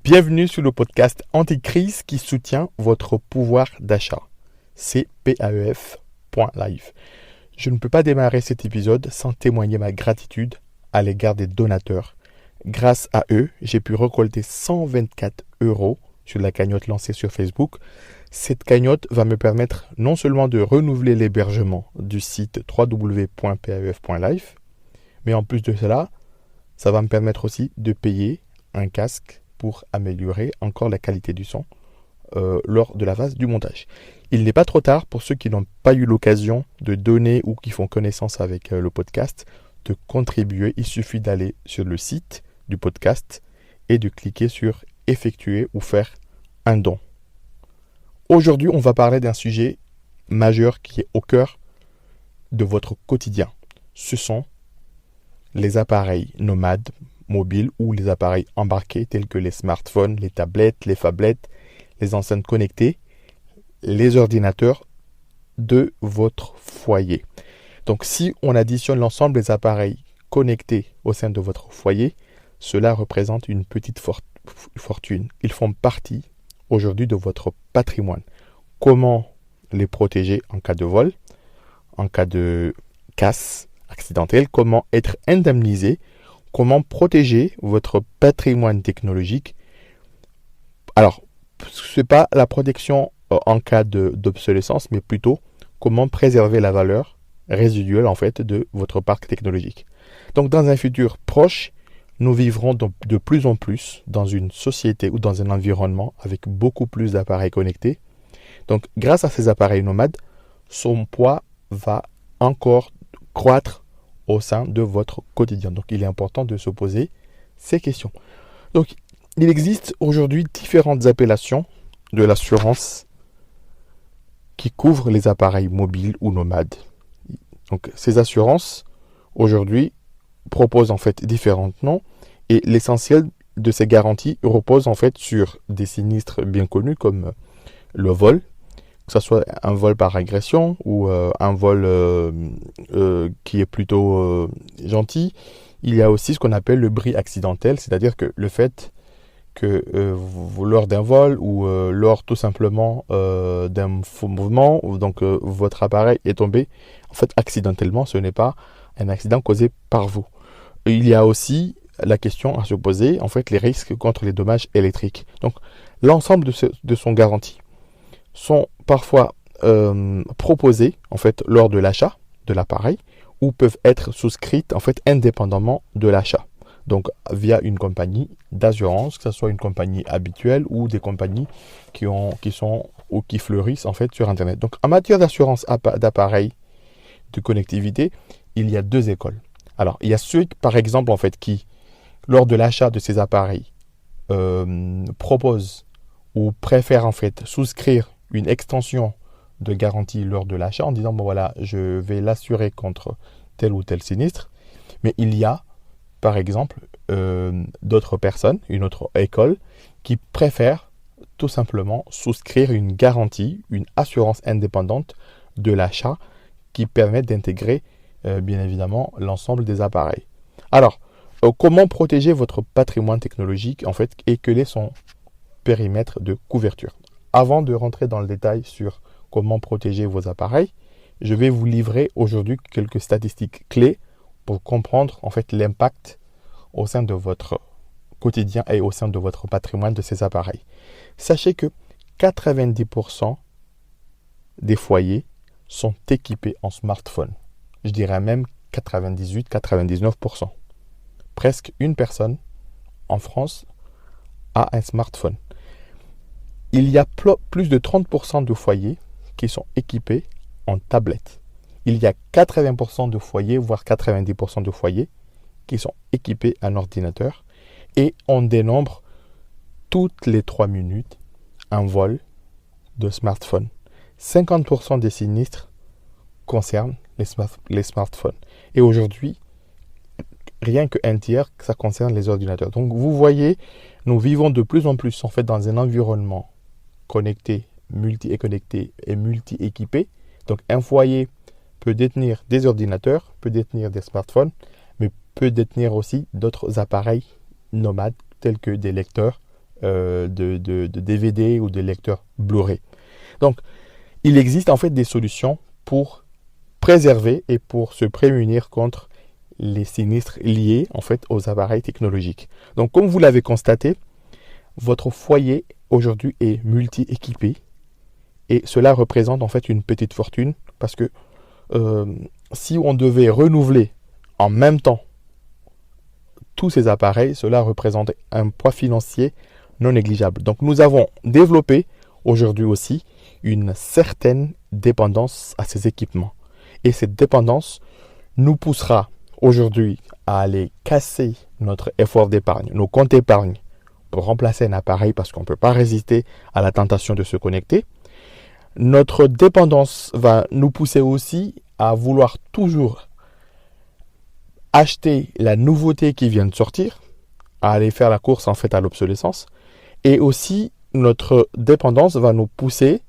Bienvenue sur le podcast Anticrise qui soutient votre pouvoir d'achat. C'est PAEF.live. Je ne peux pas démarrer cet épisode sans témoigner ma gratitude à l'égard des donateurs. Grâce à eux, j'ai pu récolter 124 € sur la cagnotte lancée sur Facebook. Cette cagnotte va me permettre non seulement de renouveler l'hébergement du site www.paef.live, mais en plus de cela, ça va me permettre aussi de payer un casque pour améliorer encore la qualité du son lors de la phase du montage. Il n'est pas trop tard pour ceux qui n'ont pas eu l'occasion de donner ou qui font connaissance avec le podcast, de contribuer. Il suffit d'aller sur le site du podcast et de cliquer sur « Effectuer » ou « Faire un don ». Aujourd'hui, on va parler d'un sujet majeur qui est au cœur de votre quotidien. Ce sont les appareils nomades, mobiles ou les appareils embarqués tels que les smartphones, les tablettes, les phablettes, les enceintes connectées, les ordinateurs de votre foyer. Donc si on additionne l'ensemble des appareils connectés au sein de votre foyer, cela représente une petite fortune. Ils font partie aujourd'hui de votre patrimoine. Comment les protéger en cas de vol, en cas de casse accidentelle, comment être indemnisé, comment protéger votre patrimoine technologique. Alors, ce n'est pas la protection en cas d'obsolescence, mais plutôt comment préserver la valeur résiduelle en fait de votre parc technologique. Donc, dans un futur proche, nous vivrons de plus en plus dans une société ou dans un environnement avec beaucoup plus d'appareils connectés. Donc, grâce à ces appareils nomades, son poids va encore croître au sein de votre quotidien. Donc, il est important de se poser ces questions. Donc, il existe aujourd'hui différentes appellations de l'assurance qui couvrent les appareils mobiles ou nomades. Donc, ces assurances, aujourd'hui, proposent en fait différents noms et l'essentiel de ces garanties repose en fait sur des sinistres bien connus comme le vol, que ce soit un vol par agression ou un vol qui est plutôt gentil. Il y a aussi ce qu'on appelle le bris accidentel, c'est-à-dire que le fait que lors d'un vol ou lors tout simplement d'un faux mouvement, donc votre appareil est tombé en fait accidentellement, ce n'est pas un accident causé par vous. Il y a aussi la question à se poser, en fait, les risques contre les dommages électriques. Donc, l'ensemble de son garantie sont parfois proposées en fait lors de l'achat de l'appareil ou peuvent être souscrites en fait indépendamment de l'achat. Donc via une compagnie d'assurance, que ce soit une compagnie habituelle ou des compagnies qui sont ou qui fleurissent en fait sur Internet. Donc en matière d'assurance d'appareils de connectivité, il y a deux écoles. Alors il y a ceux par exemple en fait qui lors de l'achat de ces appareils proposent ou préfèrent en fait souscrire une extension de garantie lors de l'achat en disant bon voilà, je vais l'assurer contre tel ou tel sinistre. Mais il y a par exemple d'autres personnes, une autre école qui préfèrent tout simplement souscrire une garantie, une assurance indépendante de l'achat qui permet d'intégrer bien évidemment l'ensemble des appareils. Alors, comment protéger votre patrimoine technologique en fait et quel est son périmètre de couverture? Avant de rentrer dans le détail sur comment protéger vos appareils, je vais vous livrer aujourd'hui quelques statistiques clés pour comprendre en fait l'impact au sein de votre quotidien et au sein de votre patrimoine de ces appareils. Sachez que 90% des foyers sont équipés en smartphone. Je dirais même 98-99%. Presque une personne en France a un smartphone. Il y a plus de 30% de foyers qui sont équipés en tablette. Il y a 80% de foyers, voire 90% de foyers qui sont équipés en ordinateur et on dénombre toutes les 3 minutes un vol de smartphone. 50% des sinistres concernent les smartphones. Et aujourd'hui, rien qu'un tiers, ça concerne les ordinateurs. Donc vous voyez, nous vivons de plus en plus en fait dans un environnement connecté, multi-connecté et multi-équipé. Donc un foyer peut détenir des ordinateurs, peut détenir des smartphones, mais peut détenir aussi d'autres appareils nomades tels que des lecteurs de DVD ou des lecteurs Blu-ray. Donc il existe en fait des solutions pour préserver et pour se prémunir contre les sinistres liés en fait aux appareils technologiques. Donc comme vous l'avez constaté, votre foyer aujourd'hui est multi-équipé et cela représente en fait une petite fortune parce que si on devait renouveler en même temps tous ces appareils, cela représente un poids financier non négligeable. Donc nous avons développé aujourd'hui aussi une certaine dépendance à ces équipements. Et cette dépendance nous poussera aujourd'hui à aller casser notre effort d'épargne, nos comptes d'épargne pour remplacer un appareil parce qu'on ne peut pas résister à la tentation de se connecter. Notre dépendance va nous pousser aussi à vouloir toujours acheter la nouveauté qui vient de sortir, à aller faire la course en fait à l'obsolescence. Et aussi, notre dépendance va nous pousser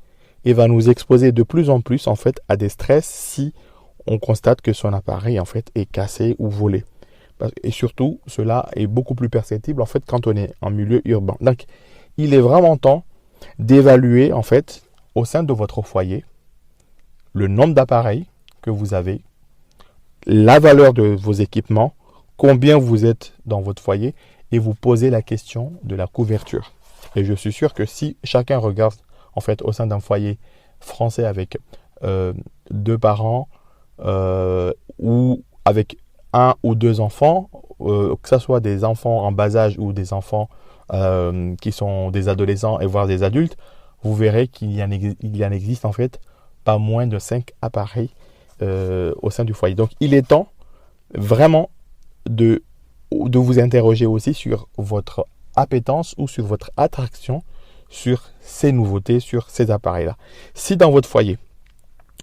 et va nous exposer de plus en plus en fait à des stress si on constate que son appareil en fait est cassé ou volé. Et surtout, cela est beaucoup plus perceptible en fait quand on est en milieu urbain. Donc, il est vraiment temps d'évaluer en fait au sein de votre foyer le nombre d'appareils que vous avez, la valeur de vos équipements, combien vous êtes dans votre foyer et vous posez la question de la couverture. Et je suis sûr que si chacun regarde en fait au sein d'un foyer français avec 2 parents ou avec 1 ou 2 enfants, que ce soit des enfants en bas âge ou des enfants qui sont des adolescents et voire des adultes, vous verrez qu'il y en existe en fait pas moins de 5 appareils au sein du foyer. Donc il est temps vraiment de vous interroger aussi sur votre appétence ou sur votre attraction sur ces nouveautés, sur ces appareils-là. Si dans votre foyer,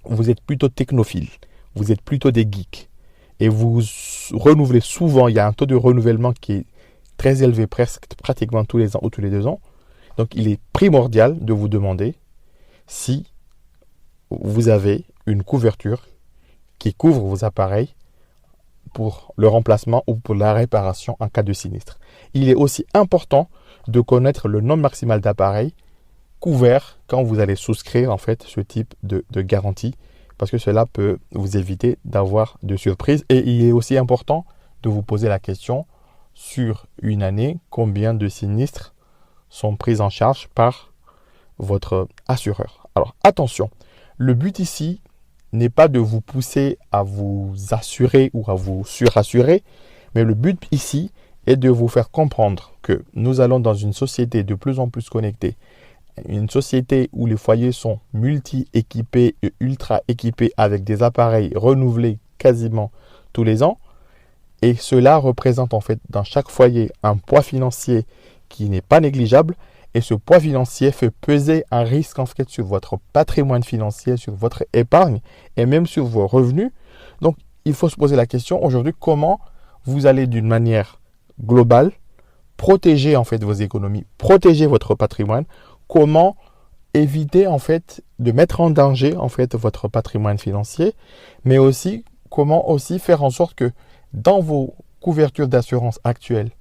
vous êtes plutôt technophile, vous êtes plutôt des geeks et vous renouvelez souvent, il y a un taux de renouvellement qui est très élevé, pratiquement tous les ans ou tous les 2 ans. Donc il est primordial de vous demander si vous avez une couverture qui couvre vos appareils pour le remplacement ou pour la réparation en cas de sinistre. Il est aussi important de connaître le nombre maximal d'appareils couverts quand vous allez souscrire en fait ce type de garantie parce que cela peut vous éviter d'avoir de surprises. Et il est aussi important de vous poser la question sur une année, combien de sinistres sont pris en charge par votre assureur. Alors attention, le but ici n'est pas de vous pousser à vous assurer ou à vous surassurer, mais le but ici est de vous faire comprendre que nous allons dans une société de plus en plus connectée, une société où les foyers sont multi-équipés et ultra-équipés avec des appareils renouvelés quasiment tous les ans, et cela représente en fait dans chaque foyer un poids financier qui n'est pas négligeable. Et ce poids financier fait peser un risque en fait sur votre patrimoine financier, sur votre épargne et même sur vos revenus. Donc, il faut se poser la question aujourd'hui comment vous allez d'une manière globale protéger en fait vos économies, protéger votre patrimoine. Comment éviter en fait de mettre en danger en fait votre patrimoine financier, mais aussi comment aussi faire en sorte que dans vos couvertures d'assurance actuelles,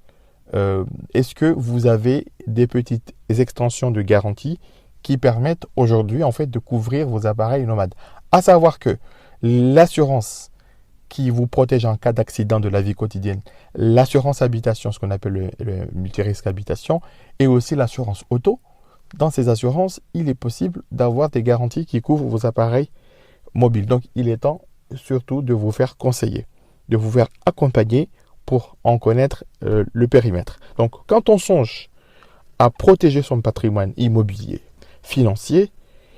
est-ce que vous avez des petites extensions de garantie qui permettent aujourd'hui en fait de couvrir vos appareils nomades? À savoir que l'assurance qui vous protège en cas d'accident de la vie quotidienne, l'assurance habitation, ce qu'on appelle le multirisque habitation, et aussi l'assurance auto. Dans ces assurances, il est possible d'avoir des garanties qui couvrent vos appareils mobiles. Donc, il est temps surtout de vous faire conseiller, de vous faire accompagner pour en connaître le périmètre. Donc, quand on songe à protéger son patrimoine immobilier, financier,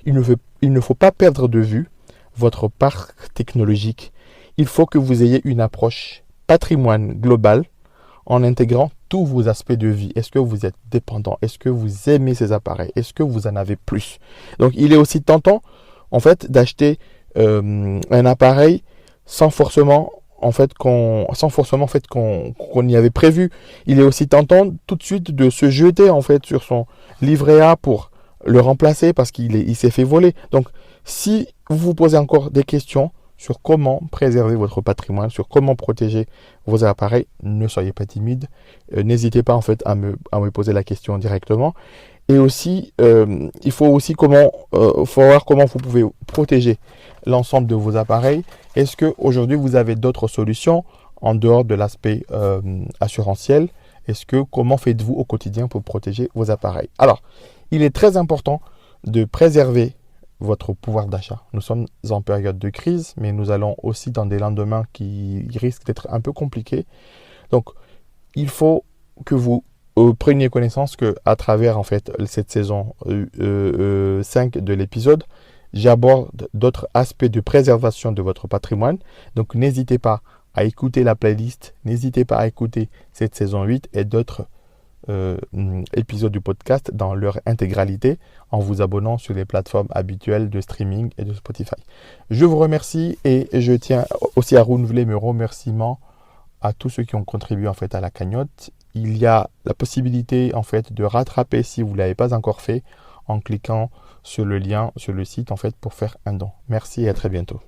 il ne faut pas perdre de vue votre parc technologique. Il faut que vous ayez une approche patrimoine global en intégrant tous vos aspects de vie. Est-ce que vous êtes dépendant? Est-ce que vous aimez ces appareils? Est-ce que vous en avez plus? Donc, il est aussi tentant en fait d'acheter un appareil sans forcément qu'on y avait prévu. Il est aussi tentant tout de suite de se jeter en fait sur son livret A pour le remplacer parce qu'il s'est fait voler. Donc Si vous vous posez encore des questions sur comment préserver votre patrimoine, sur comment protéger vos appareils, ne soyez pas timide. N'hésitez pas en fait à me poser la question directement. Et aussi, il faut aussi voir comment vous pouvez protéger l'ensemble de vos appareils. Est-ce que aujourd'hui vous avez d'autres solutions en dehors de l'aspect assurantiel? Comment faites-vous au quotidien pour protéger vos appareils? Alors, il est très important de préserver votre pouvoir d'achat. Nous sommes en période de crise, mais nous allons aussi dans des lendemains qui risquent d'être un peu compliqués. Donc, il faut que vous preniez connaissance que à travers en fait cette saison 5 de l'épisode, j'aborde d'autres aspects de préservation de votre patrimoine. Donc, n'hésitez pas à écouter la playlist, n'hésitez pas à écouter cette saison 8 et d'autres épisodes du podcast dans leur intégralité en vous abonnant sur les plateformes habituelles de streaming et de Spotify. Je vous remercie et je tiens aussi à renouveler mes remerciements à tous ceux qui ont contribué en fait à la cagnotte. Il y a la possibilité en fait de rattraper si vous ne l'avez pas encore fait en cliquant sur le lien sur le site en fait pour faire un don. Merci et à très bientôt.